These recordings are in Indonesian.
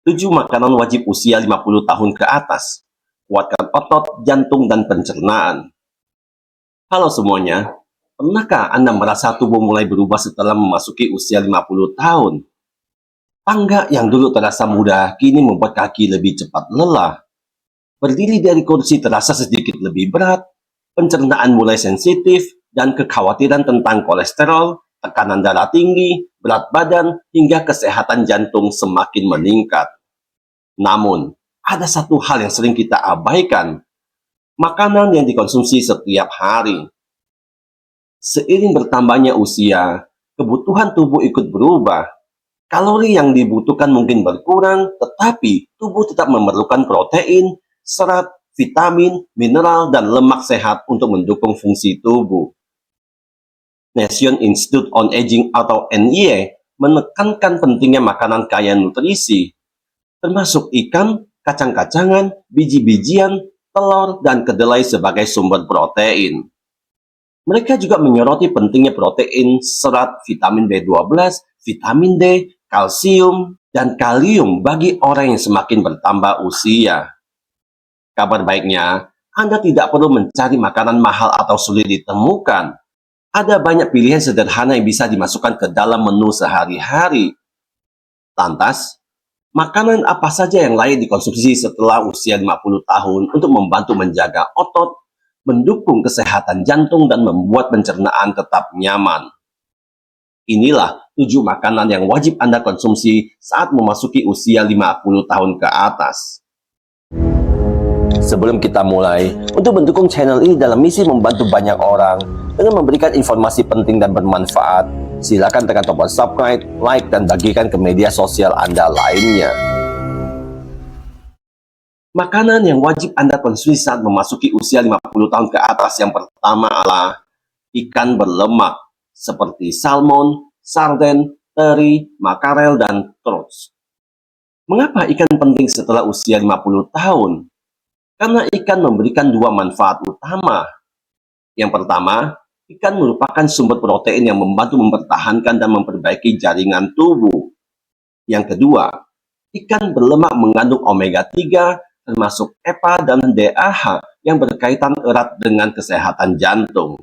7 makanan wajib usia 50 tahun ke atas. Kuatkan otot, jantung, dan pencernaan. Halo semuanya, pernahkah Anda merasa tubuh mulai berubah setelah memasuki usia 50 tahun? Tangga yang dulu terasa mudah, kini membuat kaki lebih cepat lelah. Berdiri dari kursi terasa sedikit lebih berat, pencernaan mulai sensitif, dan kekhawatiran tentang kolesterol, tekanan darah tinggi, berat badan, hingga kesehatan jantung semakin meningkat. Namun, ada satu hal yang sering kita abaikan, makanan yang dikonsumsi setiap hari. Seiring bertambahnya usia, kebutuhan tubuh ikut berubah. Kalori yang dibutuhkan mungkin berkurang, tetapi tubuh tetap memerlukan protein, serat, vitamin, mineral, dan lemak sehat untuk mendukung fungsi tubuh. National Institute on Aging atau NIA menekankan pentingnya makanan kaya nutrisi, termasuk ikan, kacang-kacangan, biji-bijian, telur, dan kedelai sebagai sumber protein. Mereka juga menyoroti pentingnya protein, serat, vitamin B12, vitamin D, kalsium, dan kalium bagi orang yang semakin bertambah usia. Kabar baiknya, Anda tidak perlu mencari makanan mahal atau sulit ditemukan. Ada banyak pilihan sederhana yang bisa dimasukkan ke dalam menu sehari-hari. Lantas, makanan apa saja yang layak dikonsumsi setelah usia 50 tahun untuk membantu menjaga otot, mendukung kesehatan jantung, dan membuat pencernaan tetap nyaman? Inilah 7 makanan yang wajib Anda konsumsi saat memasuki usia 50 tahun ke atas. Sebelum kita mulai, untuk mendukung channel ini dalam misi membantu banyak orang dengan memberikan informasi penting dan bermanfaat, silakan tekan tombol subscribe, like, dan bagikan ke media sosial Anda lainnya. Makanan yang wajib Anda konsumsi saat memasuki usia 50 tahun ke atas yang pertama adalah ikan berlemak, seperti salmon, sarden, teri, makarel, dan trout. Mengapa ikan penting setelah usia 50 tahun? Karena ikan memberikan 2 manfaat utama. Yang pertama, ikan merupakan sumber protein yang membantu mempertahankan dan memperbaiki jaringan tubuh. Yang kedua, ikan berlemak mengandung omega 3, termasuk EPA dan DHA yang berkaitan erat dengan kesehatan jantung.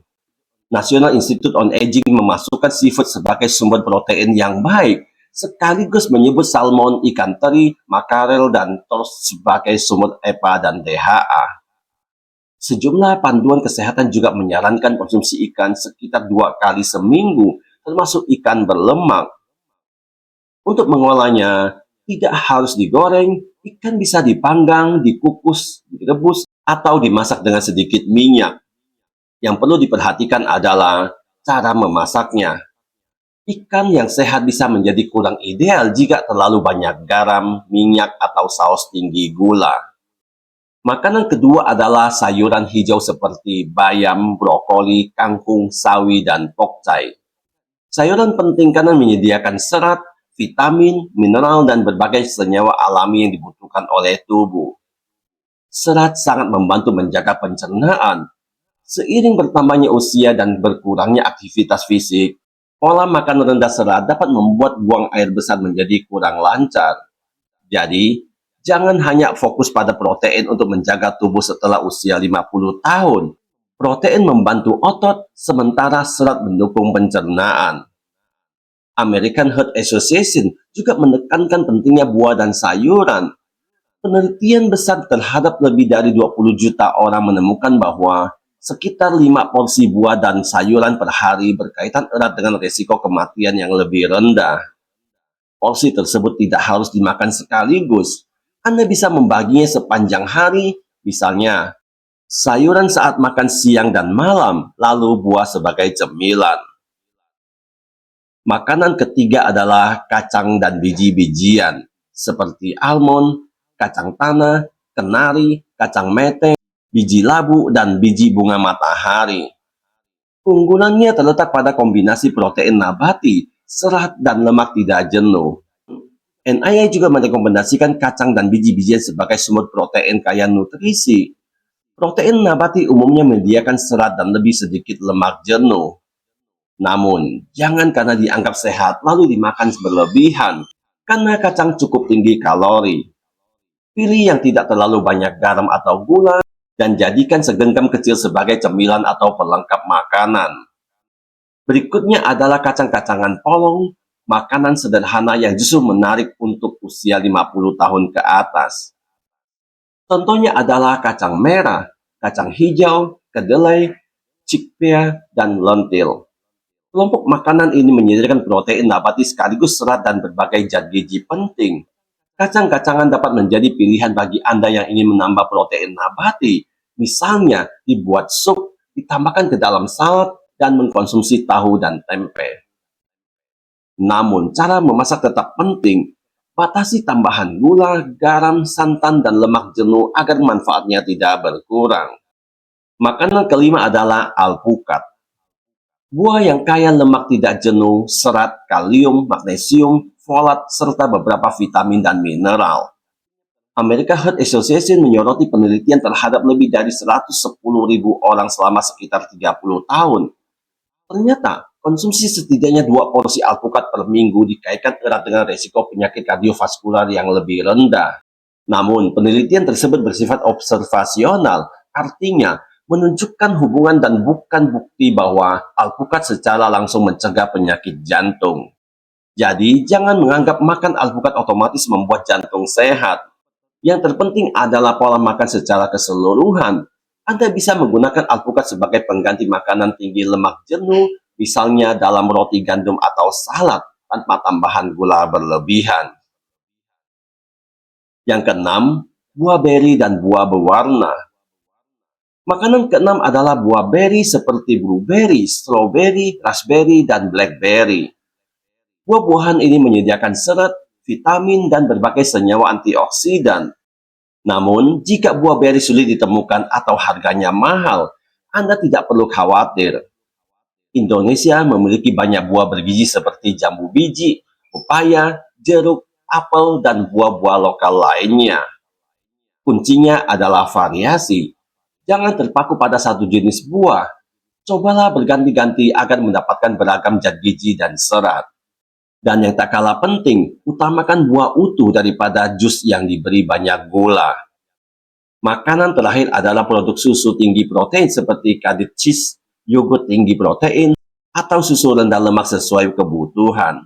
National Institute on Aging memasukkan seafood sebagai sumber protein yang baik, sekaligus menyebut salmon, ikan teri, makarel, dan trout sebagai sumber EPA dan DHA. Sejumlah panduan kesehatan juga menyarankan konsumsi ikan sekitar 2 kali seminggu, termasuk ikan berlemak. Untuk mengolahnya, tidak harus digoreng, ikan bisa dipanggang, dikukus, direbus, atau dimasak dengan sedikit minyak. Yang perlu diperhatikan adalah cara memasaknya. Ikan yang sehat bisa menjadi kurang ideal jika terlalu banyak garam, minyak, atau saus tinggi gula. Makanan kedua adalah sayuran hijau seperti bayam, brokoli, kangkung, sawi, dan pokcai. Sayuran penting karena menyediakan serat, vitamin, mineral, dan berbagai senyawa alami yang dibutuhkan oleh tubuh. Serat sangat membantu menjaga pencernaan. Seiring bertambahnya usia dan berkurangnya aktivitas fisik, pola makan rendah serat dapat membuat buang air besar menjadi kurang lancar. Jadi, jangan hanya fokus pada protein untuk menjaga tubuh setelah usia 50 tahun. Protein membantu otot, sementara serat mendukung pencernaan. American Heart Association juga menekankan pentingnya buah dan sayuran. Penelitian besar terhadap lebih dari 20 juta orang menemukan bahwa sekitar 5 porsi buah dan sayuran per hari berkaitan erat dengan risiko kematian yang lebih rendah. Porsi tersebut tidak harus dimakan sekaligus. Anda bisa membaginya sepanjang hari, misalnya sayuran saat makan siang dan malam, lalu buah sebagai cemilan. Makanan ketiga adalah kacang dan biji-bijian, seperti almond, kacang tanah, kenari, kacang mete, biji labu, dan biji bunga matahari. Keunggulannya terletak pada kombinasi protein nabati, serat, dan lemak tidak jenuh. NIA juga merekomendasikan kacang dan biji-bijian sebagai sumber protein kaya nutrisi. Protein nabati umumnya menyediakan serat dan lebih sedikit lemak jenuh. Namun, jangan karena dianggap sehat lalu dimakan berlebihan, karena kacang cukup tinggi kalori. Pilih yang tidak terlalu banyak garam atau gula, dan jadikan segenggam kecil sebagai cemilan atau pelengkap makanan. Berikutnya adalah kacang-kacangan polong, makanan sederhana yang justru menarik untuk usia 50 tahun ke atas. Contohnya adalah kacang merah, kacang hijau, kedelai, chickpea, dan lentil. Kelompok makanan ini menyediakan protein nabati sekaligus serat dan berbagai zat gizi penting. Kacang-kacangan dapat menjadi pilihan bagi Anda yang ingin menambah protein nabati. Misalnya, dibuat sup, ditambahkan ke dalam salad, dan mengkonsumsi tahu dan tempe. Namun, cara memasak tetap penting. Batasi tambahan gula, garam, santan, dan lemak jenuh agar manfaatnya tidak berkurang. Makanan kelima adalah alpukat. Buah yang kaya lemak tidak jenuh, serat, kalium, magnesium, folat, serta beberapa vitamin dan mineral. American Heart Association menyoroti penelitian terhadap lebih dari 110.000 orang selama sekitar 30 tahun. Ternyata, konsumsi setidaknya 2 porsi alpukat per minggu dikaitkan erat dengan resiko penyakit kardiovaskular yang lebih rendah. Namun, penelitian tersebut bersifat observasional, artinya menunjukkan hubungan dan bukan bukti bahwa alpukat secara langsung mencegah penyakit jantung. Jadi, jangan menganggap makan alpukat otomatis membuat jantung sehat. Yang terpenting adalah pola makan secara keseluruhan. Anda bisa menggunakan alpukat sebagai pengganti makanan tinggi lemak jenuh, misalnya dalam roti gandum atau salad, tanpa tambahan gula berlebihan. Yang keenam, buah beri dan buah berwarna. Makanan keenam adalah buah beri seperti blueberry, strawberry, raspberry, dan blackberry. Buah-buahan ini menyediakan serat, vitamin, dan berbagai senyawa antioksidan. Namun, jika buah beri sulit ditemukan atau harganya mahal, Anda tidak perlu khawatir. Indonesia memiliki banyak buah bergizi seperti jambu biji, pepaya, jeruk, apel, dan buah-buah lokal lainnya. Kuncinya adalah variasi. Jangan terpaku pada satu jenis buah. Cobalah berganti-ganti agar mendapatkan beragam zat gizi dan serat. Dan yang tak kalah penting, utamakan buah utuh daripada jus yang diberi banyak gula. Makanan terakhir adalah produk susu tinggi protein seperti cottage cheese, yogurt tinggi protein, atau susu rendah lemak sesuai kebutuhan.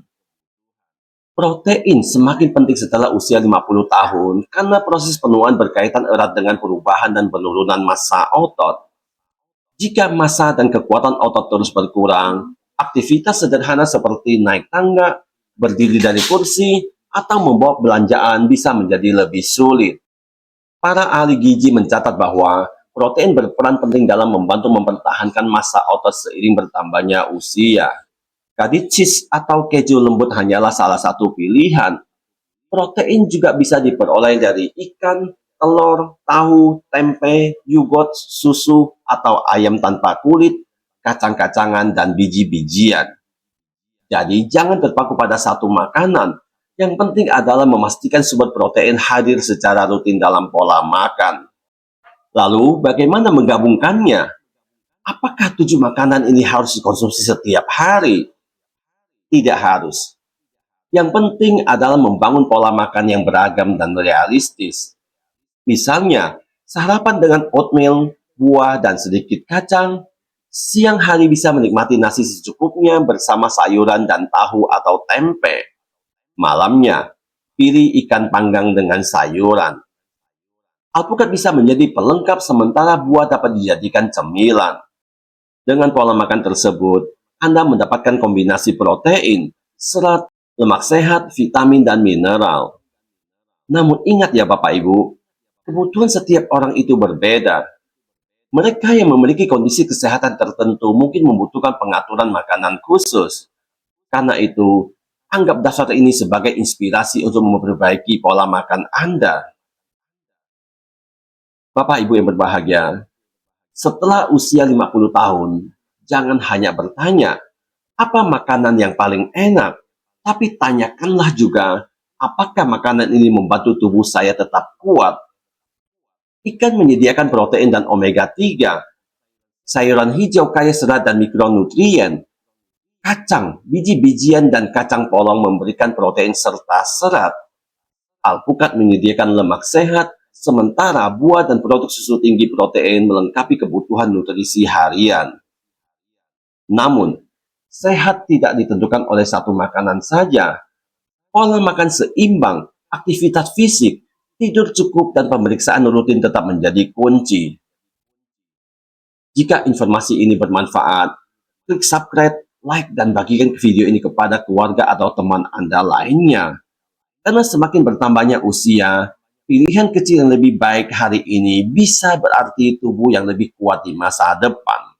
Protein semakin penting setelah usia 50 tahun karena proses penuaan berkaitan erat dengan perubahan dan penurunan massa otot. Jika massa dan kekuatan otot terus berkurang, aktivitas sederhana seperti naik tangga, berdiri dari kursi, atau membawa belanjaan bisa menjadi lebih sulit. Para ahli gizi mencatat bahwa protein berperan penting dalam membantu mempertahankan massa otot seiring bertambahnya usia. Cottage cheese atau keju lembut hanyalah salah satu pilihan. Protein juga bisa diperoleh dari ikan, telur, tahu, tempe, yogurt, susu, atau ayam tanpa kulit, kacang-kacangan, dan biji-bijian. Jadi, jangan terpaku pada satu makanan. Yang penting adalah memastikan sumber protein hadir secara rutin dalam pola makan. Lalu, bagaimana menggabungkannya? Apakah 7 makanan ini harus dikonsumsi setiap hari? Tidak harus. Yang penting adalah membangun pola makan yang beragam dan realistis. Misalnya, sarapan dengan oatmeal, buah, dan sedikit kacang. Siang hari bisa menikmati nasi secukupnya bersama sayuran dan tahu atau tempe. Malamnya, pilih ikan panggang dengan sayuran. Alpukat bisa menjadi pelengkap sementara buah dapat dijadikan cemilan. Dengan pola makan tersebut, Anda mendapatkan kombinasi protein, serat, lemak sehat, vitamin, dan mineral. Namun ingat ya Bapak Ibu, kebutuhan setiap orang itu berbeda. Mereka yang memiliki kondisi kesehatan tertentu mungkin membutuhkan pengaturan makanan khusus. Karena itu, anggap daftar ini sebagai inspirasi untuk memperbaiki pola makan Anda. Bapak Ibu yang berbahagia, setelah usia 50 tahun, jangan hanya bertanya, apa makanan yang paling enak? Tapi tanyakanlah juga, apakah makanan ini membantu tubuh saya tetap kuat? Ikan menyediakan protein dan omega 3. Sayuran hijau kaya serat dan mikronutrien. Kacang, biji-bijian, dan kacang polong memberikan protein serta serat. Alpukat menyediakan lemak sehat, sementara buah dan produk susu tinggi protein melengkapi kebutuhan nutrisi harian. Namun, sehat tidak ditentukan oleh satu makanan saja. Pola makan seimbang, aktivitas fisik, tidur cukup, dan pemeriksaan rutin tetap menjadi kunci. Jika informasi ini bermanfaat, klik subscribe, like, dan bagikan video ini kepada keluarga atau teman Anda lainnya. Karena semakin bertambahnya usia, pilihan kecil yang lebih baik hari ini bisa berarti tubuh yang lebih kuat di masa depan.